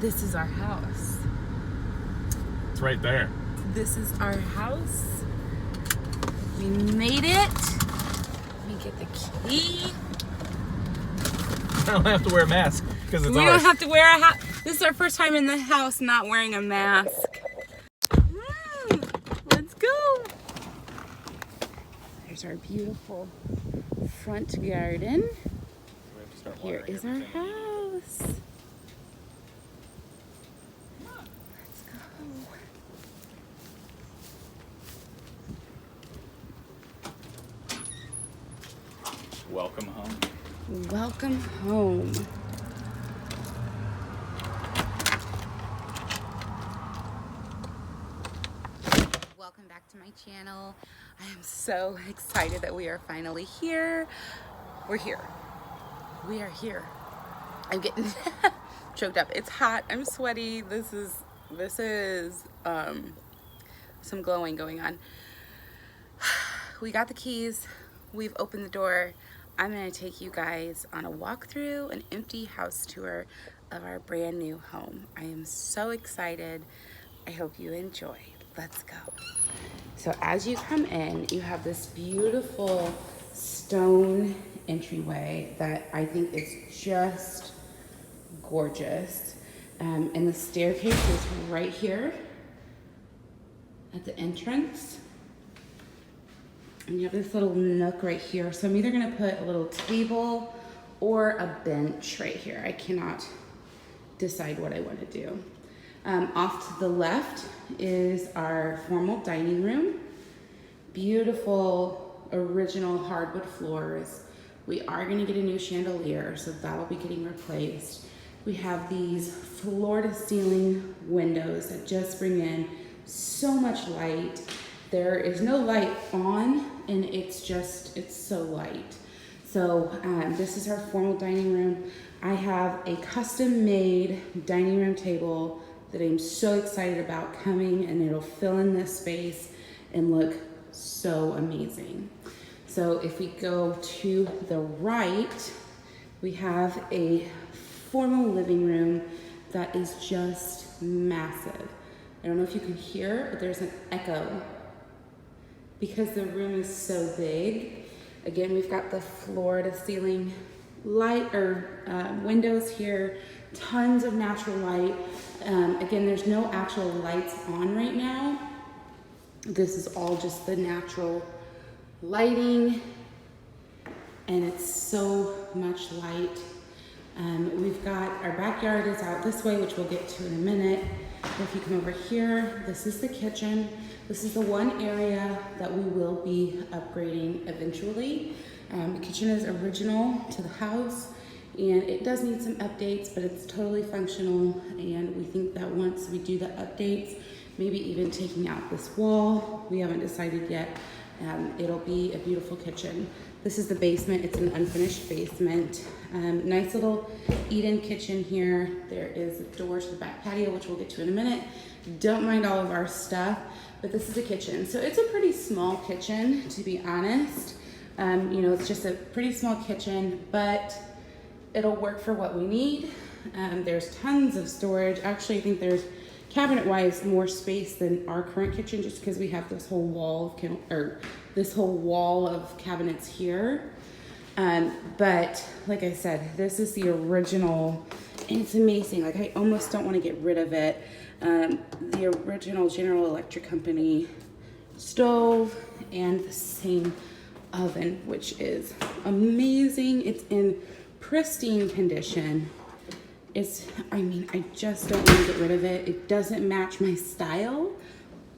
This is our house. It's right there. This is our house. We made it. Let me get the key. I don't have to wear a mask because it's We ours. don't have to wear a hat. This is our first time in the house not wearing a mask. Let's go. There's our beautiful front garden. Here is our house. Let's go. Welcome home. Welcome home. Welcome back to my channel. I am so excited that we are finally here. We're here. We are here. I'm getting choked up. It's hot. I'm sweaty. This is some glowing going on. We got the keys. We've opened the door. I'm going to take you guys on a walkthrough, an empty house tour of our brand new home. I am so excited. I hope you enjoy. Let's go. So as you come in, you have this beautiful stone entryway that I think is just gorgeous. And the staircase is right here at the entrance. And you have this little nook right here. So I'm either gonna put a little table or a bench right here. I cannot decide what I wanna do. Off to the left is our formal dining room. Beautiful original hardwood floors. We are gonna get a new chandelier, so that'll be getting replaced. We have these floor to ceiling windows that just bring in so much light. There is no light on, and it's so light. So this is our formal dining room. I have a custom made dining room table that I'm so excited about coming, and it'll fill in this space and look so amazing. So if we go to the right, we have a formal living room that is just massive. I don't know if you can hear, but there's an echo because the room is so big. Again, we've got the floor to ceiling light or windows here, tons of natural light. Again, there's no actual lights on right now. This is all just the natural lighting, and it's so much light. We've got our backyard is out this way, which we'll get to in a minute. If you come over here, this is the kitchen. This is the one area that we will be upgrading eventually. The kitchen is original to the house, and it does need some updates, but it's totally functional. And we think that once we do the updates, maybe even taking out this wall, we haven't decided yet, it'll be a beautiful kitchen. This is the basement. It's an unfinished basement. Nice little eat-in kitchen here. There is a door to the back patio, which we'll get to in a minute. Don't mind all of our stuff, but this is the kitchen. So it's a pretty small kitchen, to be honest. You know, it's just a pretty small kitchen, but it'll work for what we need. There's tons of storage. Actually, I think there's cabinet-wise more space than our current kitchen, just because we have this whole wall of cabinets here. But like I said, this is the original, and it's amazing. Like, I almost don't want to get rid of it. The original General Electric Company stove and the same oven, which is amazing. It's in pristine condition. I just don't want to get rid of it. It doesn't match my style,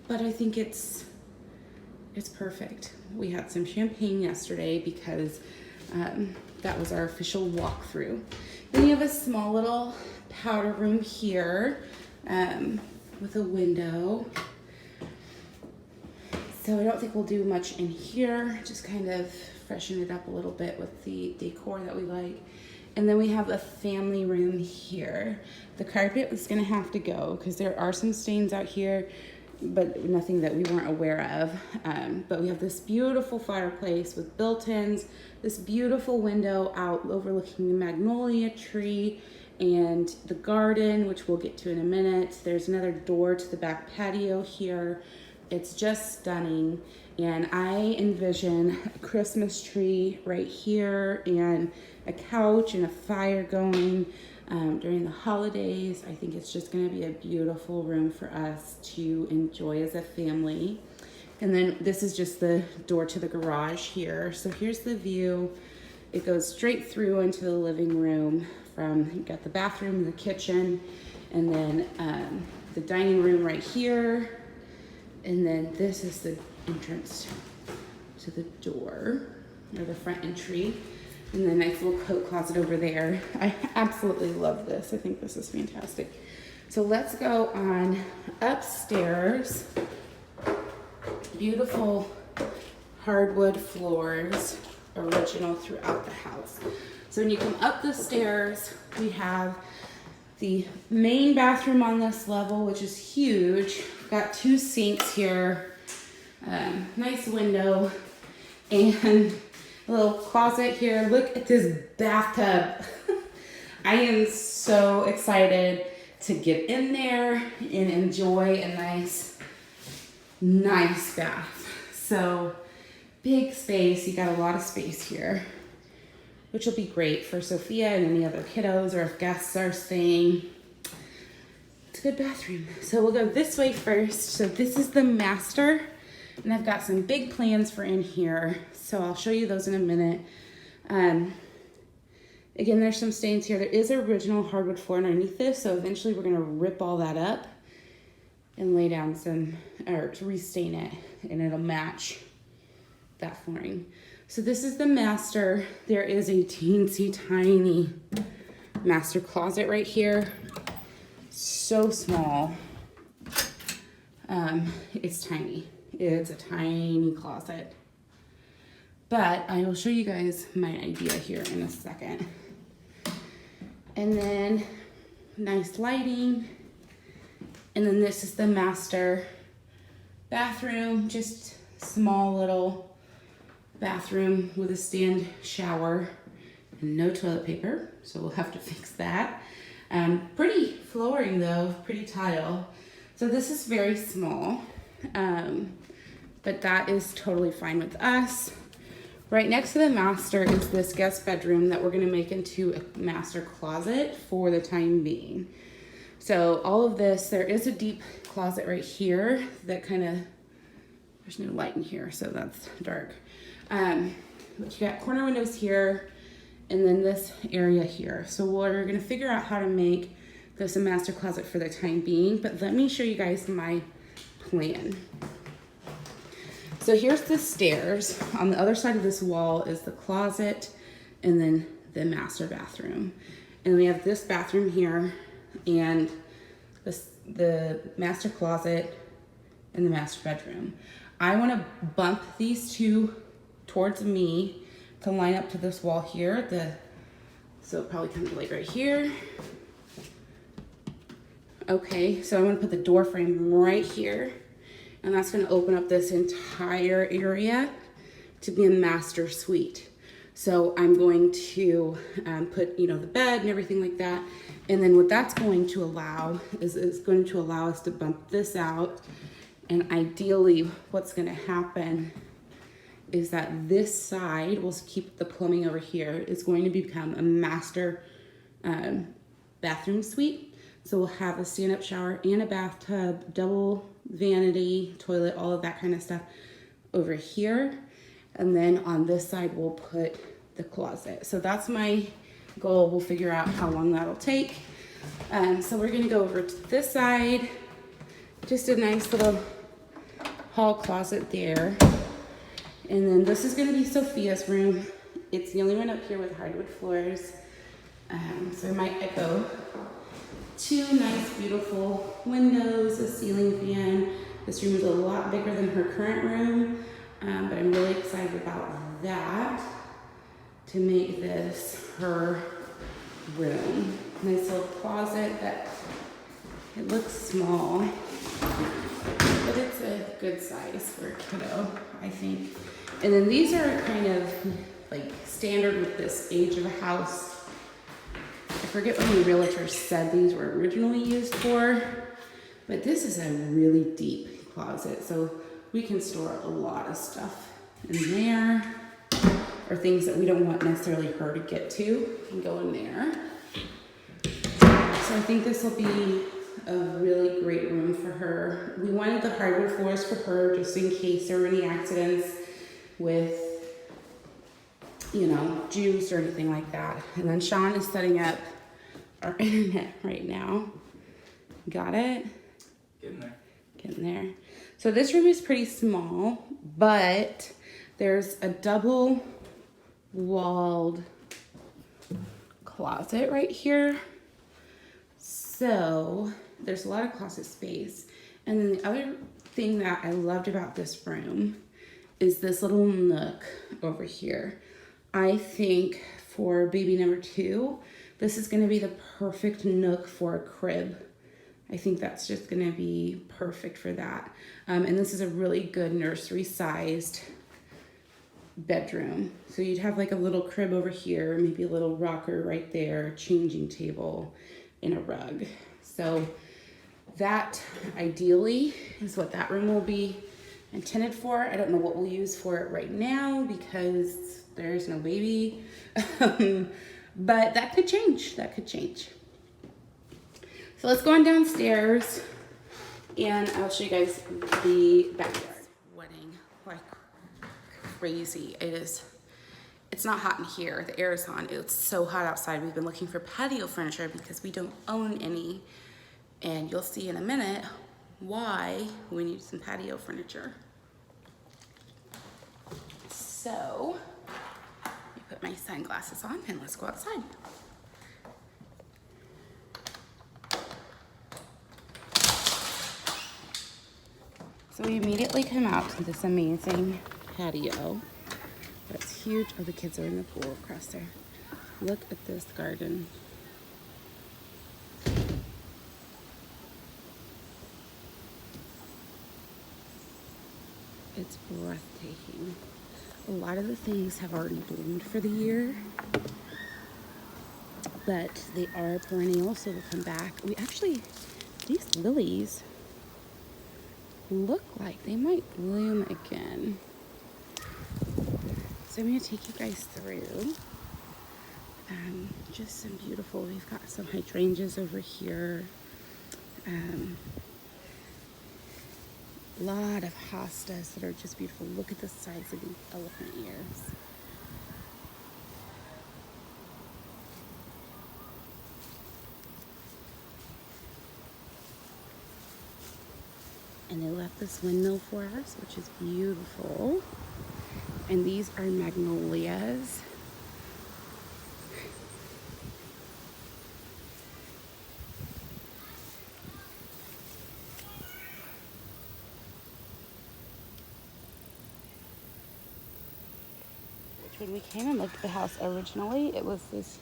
but I think it's perfect. We had some champagne yesterday because that was our official walkthrough. Then you have a small little powder room here with a window. So I don't think we'll do much in here, just kind of freshen it up a little bit with the decor that we like. And then we have a family room here. The carpet is gonna have to go because there are some stains out here, but nothing that we weren't aware of. But we have this beautiful fireplace with built-ins, this beautiful window out overlooking the magnolia tree, and the garden, which we'll get to in a minute. There's another door to the back patio here. It's just stunning. And I envision a Christmas tree right here and a couch and a fire going during the holidays. I think it's just gonna be a beautiful room for us to enjoy as a family. And then this is just the door to the garage here. So here's the view. It goes straight through into the living room you've got the bathroom, the kitchen, and then the dining room right here. And then this is the entrance to the door, or the front entry. And the nice little coat closet over there. I absolutely love this. I think this is fantastic. So let's go on upstairs. Beautiful hardwood floors, original throughout the house. So when you come up the stairs, we have the main bathroom on this level, which is huge. We've got 2 sinks here, nice window, and a little closet here. Look at this bathtub. I am so excited to get in there and enjoy a nice bath. So big space. You got a lot of space here, which will be great for Sophia and any other kiddos, or if guests are staying. It's a good bathroom. So we'll go this way first. So this is the master, and I've got some big plans for in here. So I'll show you those in a minute. Again, there's some stains here. There is original hardwood floor underneath this, so eventually we're gonna rip all that up and lay down some, or to restain it, and it'll match that flooring. So this is the master. There is a teensy tiny master closet right here. So small. It's tiny. It's a tiny closet. But I will show you guys my idea here in a second. And then nice lighting. And then this is the master bathroom, just small little bathroom with a stand shower and no toilet paper, so we'll have to fix that. Pretty flooring though, pretty tile. So this is very small, but that is totally fine with us. Right next to the master is this guest bedroom that we're gonna make into a master closet for the time being. So all of this, there is a deep closet right here that kind of, there's no light in here, so that's dark. But you got corner windows here, and then this area here. So we're gonna figure out how to make this a master closet for the time being, but let me show you guys my plan. So here's the stairs. On the other side of this wall is the closet, and then the master bathroom. And we have this bathroom here, and the master closet, and the master bedroom. I want to bump these two towards me to line up to this wall here. So it probably comes like right here. Okay, so I'm going to put the door frame right here, and that's going to open up this entire area to be a master suite. So I'm going to put, the bed and everything like that. And then what that's going to allow is it's going to allow us to bump this out. And ideally what's going to happen is that this side, we'll keep the plumbing over here, is going to become a master bathroom suite. So we'll have a stand-up shower and a bathtub, double vanity, toilet, all of that kind of stuff over here. And then on this side, we'll put the closet. So that's my goal. We'll figure out how long that'll take. So we're gonna go over to this side. Just a nice little hall closet there. And then this is gonna be Sophia's room. It's the only one up here with hardwood floors. So I might echo. 2 nice, beautiful windows, a ceiling fan. This room is a lot bigger than her current room, but I'm really excited about that to make this her room. Nice little closet that it looks small, but it's a good size for a kiddo, I think. And then these are kind of like standard with this age of a house. I forget what the realtor said these were originally used for, but this is a really deep closet, so we can store a lot of stuff in there, or things that we don't want necessarily her to get to can go in there. So I think this will be a really great room for her. We wanted the hardwood floors for her just in case there were any accidents with, you know, juice or anything like that. And then Sean is setting up our internet right now. Got it? Getting there. Getting there. So this room is pretty small, but there's a double walled closet right here. So there's a lot of closet space. And then the other thing that I loved about this room is this little nook over here. I think for baby number 2, this is gonna be the perfect nook for a crib. I think that's just gonna be perfect for that. And this is a really good nursery sized bedroom. So you'd have like a little crib over here, maybe a little rocker right there, changing table, and a rug. So that ideally is what that room will be intended for. I don't know what we'll use for it right now because there's no baby. But that could change. That could change. So let's go on downstairs and I'll show you guys the backyard. Sweating like crazy. It's not hot in here. The air is on. It's so hot outside. We've been looking for patio furniture because we don't own any. And you'll see in a minute why we need some patio furniture. So, let me put my sunglasses on and let's go outside. So we immediately come out to this amazing patio. It's huge. Oh, the kids are in the pool across there. Look at this garden. It's breathtaking. A lot of the things have already bloomed for the year, but they are perennial, so they'll come back. These lilies look like they might bloom again. So I'm going to take you guys through just some beautiful, we've got some hydrangeas over here. A lot of hostas that are just beautiful. Look at the size of these elephant ears. And they left this windmill for us, which is beautiful. And these are magnolias. Which when we came and looked at the house originally, it was this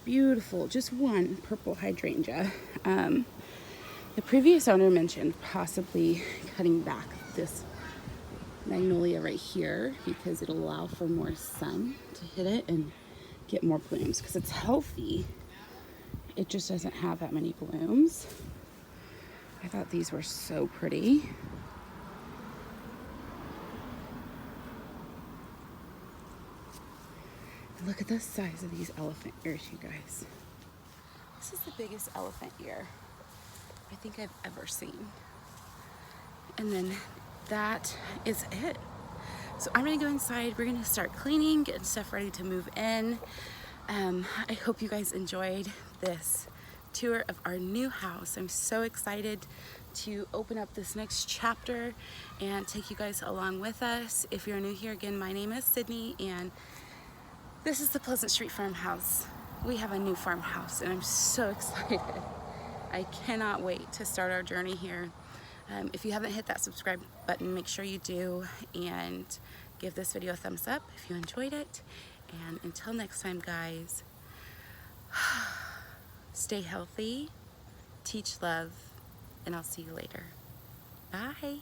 beautiful, just one purple hydrangea. The previous owner mentioned possibly cutting back this magnolia right here because it'll allow for more sun to hit it and get more blooms because it's healthy. It just doesn't have that many blooms. I thought these were so pretty. Look at the size of these elephant ears, you guys. This is the biggest elephant ear I think I've ever seen. And then that is it. So I'm gonna go inside. We're gonna start cleaning, getting stuff ready to move in. I hope you guys enjoyed this tour of our new house. I'm so excited to open up this next chapter and take you guys along with us. If you're new here, again, my name is Sydney and this is the Pleasant Street Farmhouse. We have a new farmhouse and I'm so excited. I cannot wait to start our journey here. If you haven't hit that subscribe button, make sure you do and give this video a thumbs up if you enjoyed it. And until next time, guys, stay healthy, teach love, and I'll see you later. Bye.